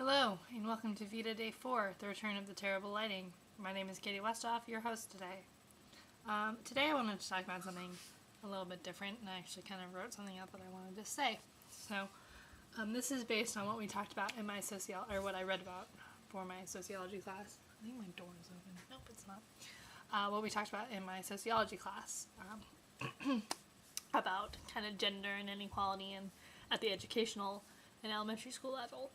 Hello, and welcome to Veda Day 4, the return of the terrible lighting. My name is Katie Westhoff, your host today. Today I wanted to talk about something a little bit different, and I actually kind of wrote something out that I wanted to say. So, this is based on what we talked about in my what I read about for my sociology class. I think my door is open. Nope, it's not. What we talked about in my sociology class about kind of gender and inequality and at the educational and elementary school level.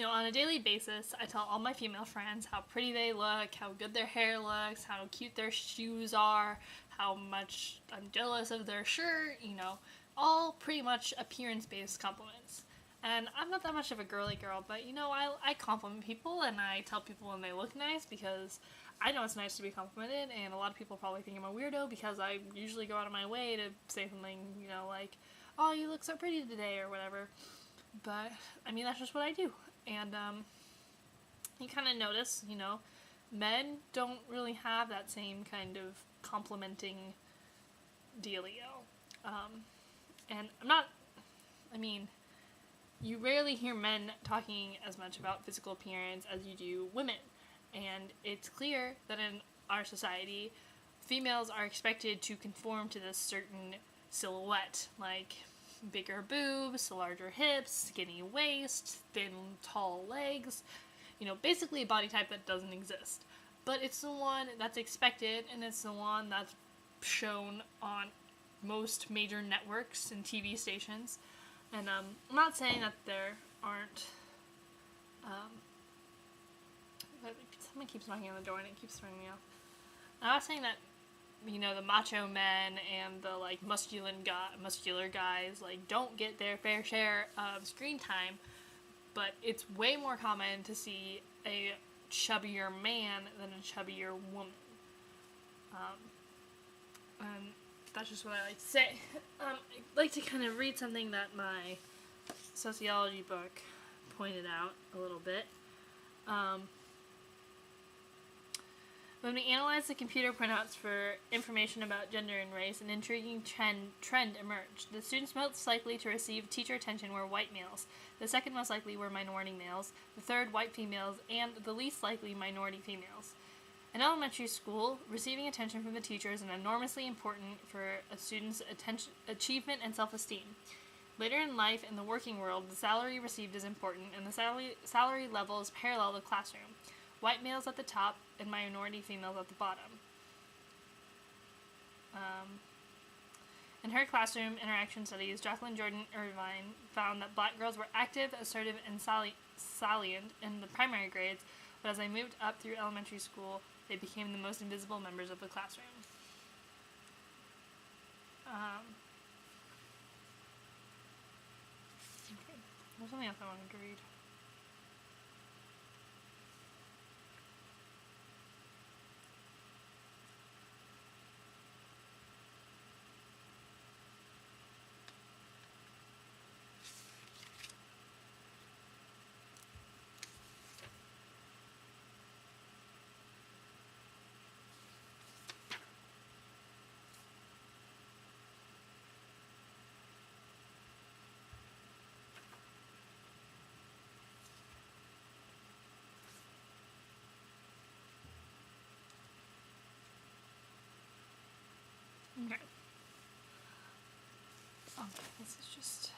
On a daily basis, I tell all my female friends how pretty they look, how good their hair looks, how cute their shoes are, how much I'm jealous of their shirt, all pretty much appearance-based compliments. And I'm not that much of a girly girl, but, I compliment people and I tell people when they look nice because I know it's nice to be complimented, and a lot of people probably think I'm a weirdo because I usually go out of my way to say something, like, oh, you look so pretty today, or whatever. But, that's just what I do. And, you kind of notice, men don't really have that same kind of complimenting dealio. You rarely hear men talking as much about physical appearance as you do women. And it's clear that in our society, females are expected to conform to this certain silhouette, like bigger boobs, larger hips, skinny waist, thin, tall legs, basically a body type that doesn't exist. But it's the one that's expected, and it's the one that's shown on most major networks and TV stations. And I'm not saying that there aren't, someone keeps knocking on the door and it keeps throwing me off. I'm not saying that the macho men and the, muscular guys, don't get their fair share of screen time, but it's way more common to see a chubbier man than a chubbier woman. And that's just what I like to say. I'd like to kind of read something that my sociology book pointed out a little bit. When we analyzed the computer printouts for information about gender and race, an intriguing trend emerged. The students most likely to receive teacher attention were white males. The second most likely were minority males. The third, white females. And the least likely, minority females. In elementary school, receiving attention from the teacher is enormously important for a student's achievement and self-esteem. Later in life, in the working world, the salary received is important, and the salary levels parallel the classroom. White males at the top, and minority females at the bottom. In her classroom interaction studies, Jacqueline Jordan Irvine found that black girls were active, assertive, and salient in the primary grades, but as they moved up through elementary school, they became the most invisible members of the classroom. There's something else I wanted to read. Okay. Oh, this is just...